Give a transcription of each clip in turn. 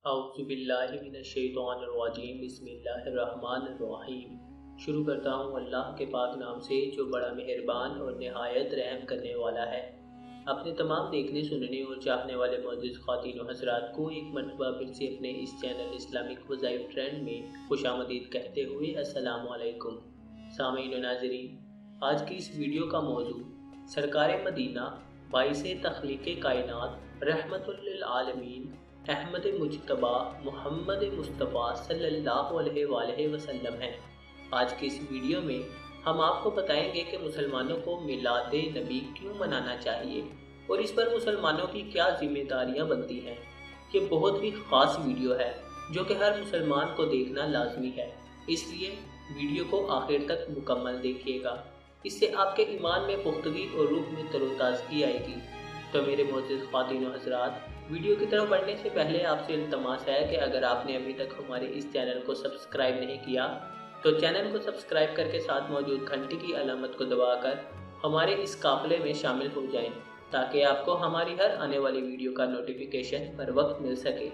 اعوذ باللہ من الشیطان الرجیم بسم اللہ الرحمن الرحیم۔ شروع کرتا ہوں اللہ کے پاک نام سے جو بڑا مہربان اور نہایت رحم کرنے والا ہے۔ اپنے تمام دیکھنے سننے اور چاہنے والے معزز خواتین و حضرات کو ایک مرتبہ پھر سے اپنے اس چینل اسلامک وظائف ٹرینڈ میں خوش آمدید کہتے ہوئے السلام علیکم۔ سامعین و ناظرین، آج کی اس ویڈیو کا موضوع سرکار مدینہ باعث تخلیق کائنات رحمت للعالمین احمد مجتبی محمد مصطفیٰ صلی اللہ علیہ وآلہ وسلم ہے۔ آج کی اس ویڈیو میں ہم آپ کو بتائیں گے کہ مسلمانوں کو میلاد نبی کیوں منانا چاہیے اور اس پر مسلمانوں کی کیا ذمہ داریاں بنتی ہیں۔ یہ بہت ہی خاص ویڈیو ہے جو کہ ہر مسلمان کو دیکھنا لازمی ہے، اس لیے ویڈیو کو آخر تک مکمل دیکھیے گا۔ اس سے آپ کے ایمان میں پختگی اور روح میں تر و تازگی آئے گی۔ تو میرے معزز خواتین و حضرات، ویڈیو کی طرف بڑھنے سے پہلے آپ سے التماس ہے کہ اگر آپ نے ابھی تک ہمارے اس چینل کو سبسکرائب نہیں کیا تو چینل کو سبسکرائب کر کے ساتھ موجود گھنٹی کی علامت کو دبا کر ہمارے اس قافلے میں شامل ہو جائیں تاکہ آپ کو ہماری ہر آنے والی ویڈیو کا نوٹیفیکیشن پر وقت مل سکے۔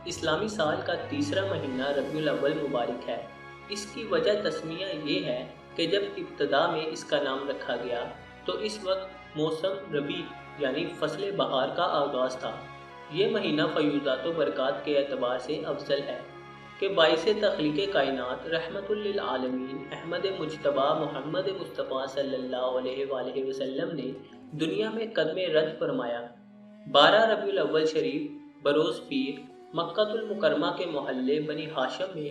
اسلامی سال کا تیسرا مہینہ ربیع الاول مبارک ہے۔ اس کی وجہ تسمیہ یہ ہے کہ جب ابتدا میں اس کا نام رکھا گیا تو اس وقت موسم ربیع یعنی فصل بہار کا آغاز تھا۔ یہ مہینہ فیوضات و برکات کے اعتبار سے افضل ہے کہ باعث تخلیق کائنات رحمت للعالمین احمد مجتبی محمد مصطفیٰ صلی اللہ علیہ وآلہ وسلم نے دنیا میں قدم رد فرمایا۔ 12 ربیع الاول شریف بروز پیر مکہ المکرمہ کے محلے بنی ہاشم میں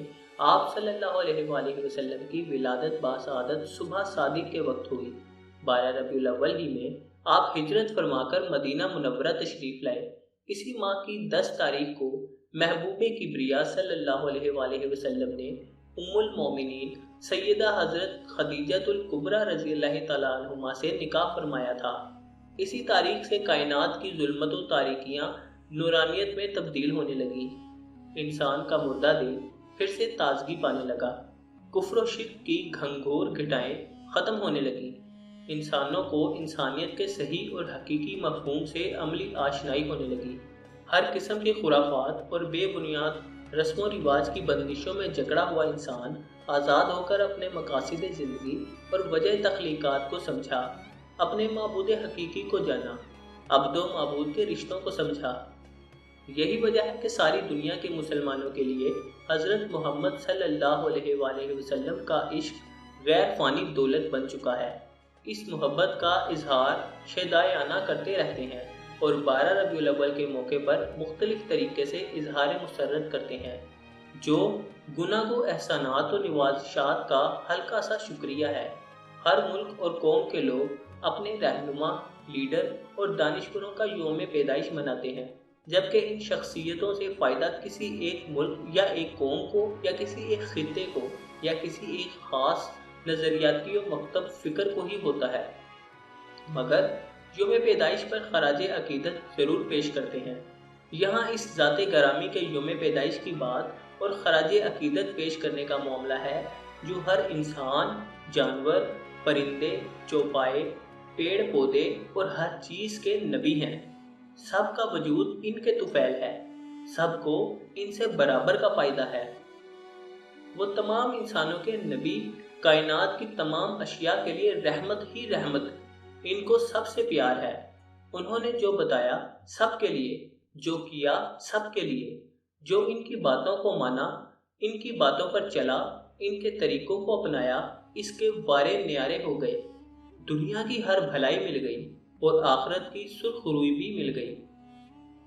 آپ صلی اللہ علیہ وآلہ وسلم کی ولادت باسعادت صبح صادق کے وقت ہوئی۔ 12 ربیع الاول ہی میں آپ ہجرت فرما کر مدینہ منورہ تشریف لائے۔ اسی ماہ کی 10 تاریخ کو محبوب کبریا صلی اللہ علیہ وآلہ وسلم نے ام المومنین سیدہ حضرت خدیجہ الکبریٰ رضی اللہ تعالیٰ عنہما سے نکاح فرمایا تھا۔ اسی تاریخ سے کائنات کی ظلمت و تاریکیاں نورانیت میں تبدیل ہونے لگی۔ انسان کا مردہ دل پھر سے تازگی پانے لگا۔ کفر و شرک کی گھنگھور گھٹائیں ختم ہونے لگیں۔ انسانوں کو انسانیت کے صحیح اور حقیقی مفہوم سے عملی آشنائی ہونے لگی۔ ہر قسم کے خرافات اور بے بنیاد رسم و رواج کی بندشوں میں جکڑا ہوا انسان آزاد ہو کر اپنے مقاصد زندگی اور وجہ تخلیقات کو سمجھا، اپنے معبود حقیقی کو جانا، عبد و معبود کے رشتوں کو سمجھا۔ یہی وجہ ہے کہ ساری دنیا کے مسلمانوں کے لیے حضرت محمد صلی اللہ علیہ وآلہ وسلم کا عشق غیر فانی دولت بن چکا ہے۔ اس محبت کا اظہار شیدائیانہ کرتے رہتے ہیں اور 12 ربیع الاول کے موقع پر مختلف طریقے سے اظہار مسرت کرتے ہیں، جو گناہ و احسانات و نوازشات کا ہلکا سا شکریہ ہے۔ ہر ملک اور قوم کے لوگ اپنے رہنما، لیڈر اور دانشوروں کا یوم پیدائش مناتے ہیں، جبکہ ان شخصیتوں سے فائدہ کسی ایک ملک یا ایک قوم کو یا کسی ایک خطے کو یا کسی ایک خاص نظریاتی و مکتب فکر کو ہی ہوتا ہے، مگر یوم پیدائش پر خراج عقیدت ضرور پیش کرتے ہیں۔ یہاں اس ذات گرامی کے یوم پیدائش کی بات اور خراج عقیدت پیش کرنے کا معاملہ ہے جو ہر انسان، جانور، پرندے، چوپائے، پیڑ پودے اور ہر چیز کے نبی ہیں۔ سب کا وجود ان کے طفیل ہے، سب کو ان سے برابر کا فائدہ ہے۔ وہ تمام انسانوں کے نبی، کائنات کی تمام اشیاء کے لیے رحمت ہی رحمت، ان کو سب سے پیار ہے۔ انہوں نے جو بتایا سب کے لیے، جو کیا سب کے لیے، جو ان کی باتوں کو مانا، ان کی باتوں پر چلا، ان کے طریقوں کو اپنایا، اس کے وارے نیارے ہو گئے۔ دنیا کی ہر بھلائی مل گئی اور آخرت کی سرخ روئی بھی مل گئی،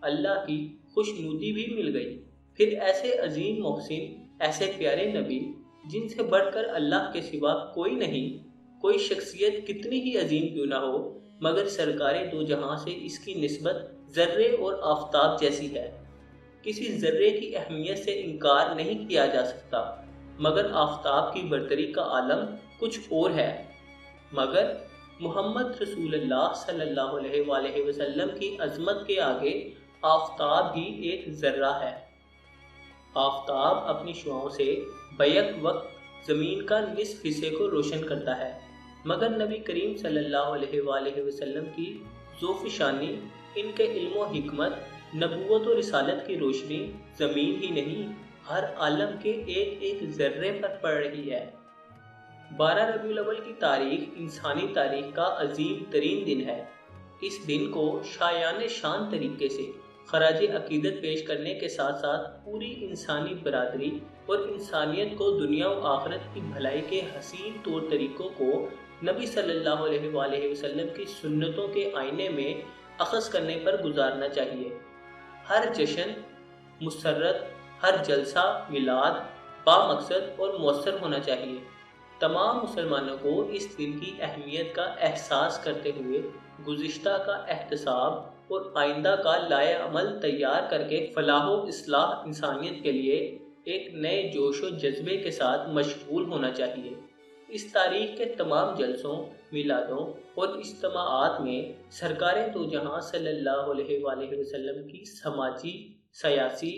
اللہ کی خوشنودی بھی مل گئی۔ پھر ایسے عظیم محسن، ایسے پیارے نبی جن سے بڑھ کر اللہ کے سوا کوئی نہیں، کوئی شخصیت کتنی ہی عظیم کیوں نہ ہو، مگر سرکار دو جہاں سے اس کی نسبت ذرے اور آفتاب جیسی ہے۔ کسی ذرے کی اہمیت سے انکار نہیں کیا جا سکتا، مگر آفتاب کی برتری کا عالم کچھ اور ہے۔ مگر محمد رسول اللہ صلی اللہ علیہ وآلہ وسلم کی عظمت کے آگے آفتاب ہی ایک ذرہ ہے۔ آفتاب اپنی شعاؤں سے بیک وقت زمین کا نصف حصے کو روشن کرتا ہے، مگر نبی کریم صلی اللہ علیہ وآلہ وسلم کی ذوفشانی، ان کے علم و حکمت، نبوت و رسالت کی روشنی زمین ہی نہیں ہر عالم کے ایک ایک ذرے پر پڑ رہی ہے۔ 12 ربیع الاول کی تاریخ انسانی تاریخ کا عظیم ترین دن ہے۔ اس دن کو شایان شان طریقے سے خراج عقیدت پیش کرنے کے ساتھ ساتھ پوری انسانی برادری اور انسانیت کو دنیا و آخرت کی بھلائی کے حسین طور طریقوں کو نبی صلی اللہ علیہ وآلہ وسلم کی سنتوں کے آئینے میں اخذ کرنے پر گزارنا چاہیے۔ ہر جشن، مسرت، ہر جلسہ میلاد بامقصد اور مؤثر ہونا چاہیے۔ تمام مسلمانوں کو اس دن کی اہمیت کا احساس کرتے ہوئے گزشتہ کا احتساب اور آئندہ کا لائحہ عمل تیار کر کے فلاح و اصلاح انسانیت کے لیے ایک نئے جوش و جذبے کے ساتھ مشغول ہونا چاہیے۔ اس تاریخ کے تمام جلسوں، میلادوں اور اجتماعات میں سرکار دو جہاں صلی اللہ علیہ وآلہ وسلم کی سماجی، سیاسی،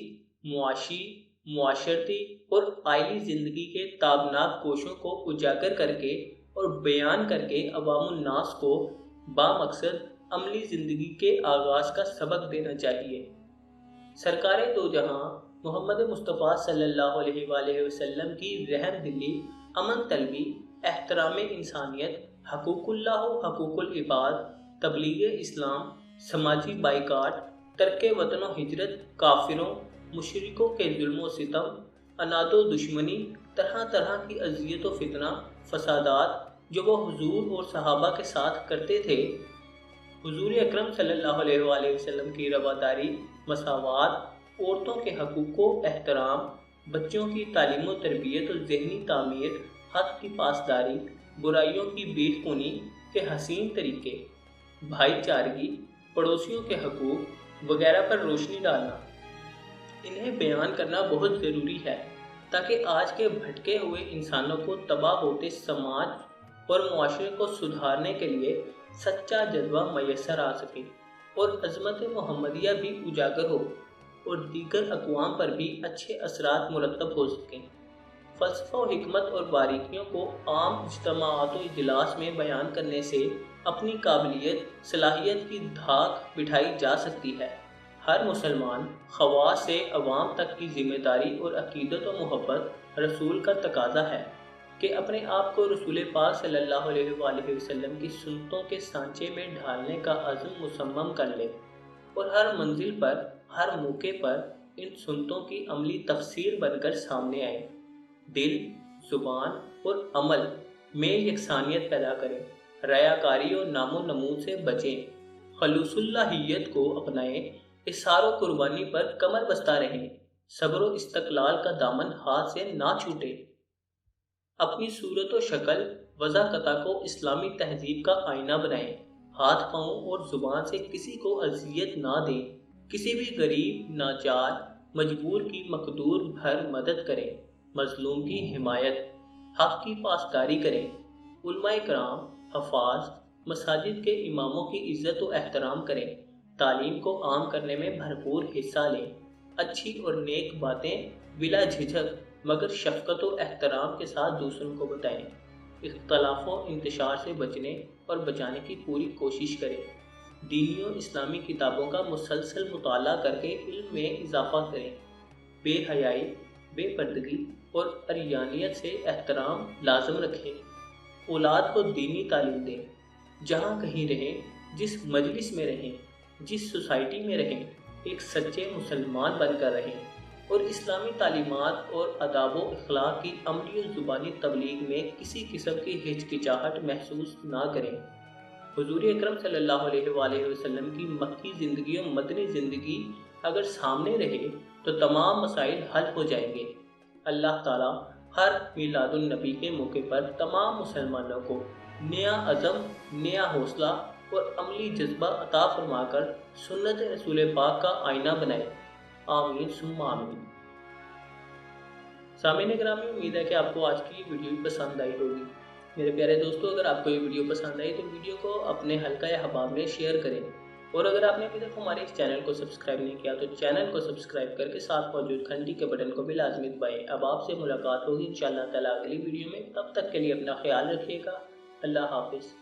معاشی، معاشرتی اور آئلی زندگی کے تابناک گوشوں کو اجاگر کر کے اور بیان کر کے عوام الناس کو بامقصد عملی زندگی کے آغاز کا سبق دینا چاہیے۔ سرکار دو جہاں محمد مصطفیٰ صلی اللہ علیہ وآلہ وسلم کی رحم دلی، امن طلبی، احترام انسانیت، حقوق اللہ و حقوق العباد، تبلیغ اسلام، سماجی بائیکاٹ، ترک وطن و ہجرت، کافروں، مشرکوں کے ظلم و ستم، اناد و دشمنی، طرح طرح کی اذیت و فتنہ، فسادات جو وہ حضور اور صحابہ کے ساتھ کرتے تھے، حضور اکرم صلی اللہ علیہ وآلہ وسلم کی رواداری، مساوات، عورتوں کے حقوق و احترام، بچوں کی تعلیم و تربیت اور ذہنی تعمیر، حق کی پاسداری، برائیوں کی بیخ کنی کے حسین طریقے، بھائی چارگی، پڑوسیوں کے حقوق وغیرہ پر روشنی ڈالنا۔ انہیں بیان کرنا بہت ضروری ہے تاکہ آج کے بھٹکے ہوئے انسانوں کو تباہ ہوتے سماج اور معاشرے کو سدھارنے کے لیے سچا جذبہ میسر آ سکے اور عظمت محمدیہ بھی اجاگر ہو اور دیگر اقوام پر بھی اچھے اثرات مرتب ہو سکیں۔ فلسفہ و حکمت اور باریکیوں کو عام اجتماعات و اجلاس میں بیان کرنے سے اپنی قابلیت، صلاحیت کی دھاک بٹھائی جا سکتی ہے۔ ہر مسلمان خواص سے عوام تک کی ذمہ داری اور عقیدت و محبت رسول کا تقاضا ہے کہ اپنے آپ کو رسول پاک صلی اللہ علیہ وآلہ وسلم کی سنتوں کے سانچے میں ڈھالنے کا عزم مصمم کر لے اور ہر منزل پر، ہر موقع پر ان سنتوں کی عملی تفسیر بن کر سامنے آئے۔ دل، زبان اور عمل میں یکسانیت پیدا کریں، ریاکاری اور نام و نمود سے بچیں، خلوص اللہیت کو اپنائیں، اثار و قربانی پر کمر بستہ رہیں، صبر و استقلال کا دامن ہاتھ سے نہ چھوٹے، اپنی صورت و شکل وضاقتہ کو اسلامی تہذیب کا آئینہ بنائیں، ہاتھ پاؤں اور زبان سے کسی کو اذیت نہ دیں، کسی بھی غریب، ناچار، مجبور کی مقدور بھر مدد کریں، مظلوم کی حمایت، حق کی پاسداری کریں، علماء کرام، حفاظ، مساجد کے اماموں کی عزت و احترام کریں، تعلیم کو عام کرنے میں بھرپور حصہ لیں، اچھی اور نیک باتیں بلا جھجھک مگر شفقت و احترام کے ساتھ دوسروں کو بتائیں، اختلاف و انتشار سے بچنے اور بچانے کی پوری کوشش کریں، دینی اور اسلامی کتابوں کا مسلسل مطالعہ کر کے علم میں اضافہ کریں، بے حیائی، بے پردگی اور عریانیت سے احترام لازم رکھیں، اولاد کو دینی تعلیم دیں، جہاں کہیں رہیں، جس مجلس میں رہیں، جس سوسائٹی میں رہیں، ایک سچے مسلمان بن کر رہیں اور اسلامی تعلیمات اور آداب و اخلاق کی عملی و زبانی تبلیغ میں کسی قسم کی ہچکچاہٹ محسوس نہ کریں۔ حضور اکرم صلی اللہ علیہ وآلہ وسلم کی مکی زندگی اور مدنی زندگی اگر سامنے رہے تو تمام مسائل حل ہو جائیں گے۔ اللہ تعالیٰ ہر میلاد النبی کے موقع پر تمام مسلمانوں کو نیا عزم، نیا حوصلہ اور عملی جذبہ عطا فرما کر سنت رسول پاک کا آئینہ بنائے۔ آمین ثم آمین۔ سامعین گرامی، امید ہے کہ آپ کو آج کی ویڈیو پسند آئی ہوگی۔ میرے پیارے دوستو، اگر آپ کو یہ ویڈیو پسند آئی تو ویڈیو کو اپنے حلقہ احباب میں شیئر کریں، اور اگر آپ نے ابھی تک ہمارے اس چینل کو سبسکرائب نہیں کیا تو چینل کو سبسکرائب کر کے ساتھ موجود گھنٹی کے بٹن کو بھی لازمی دبائیں۔ اب آپ سے ملاقات ہوگی انشاءاللہ تعالیٰ اگلی ویڈیو میں، تب تک کے لیے اپنا خیال رکھیے گا۔ اللہ حافظ۔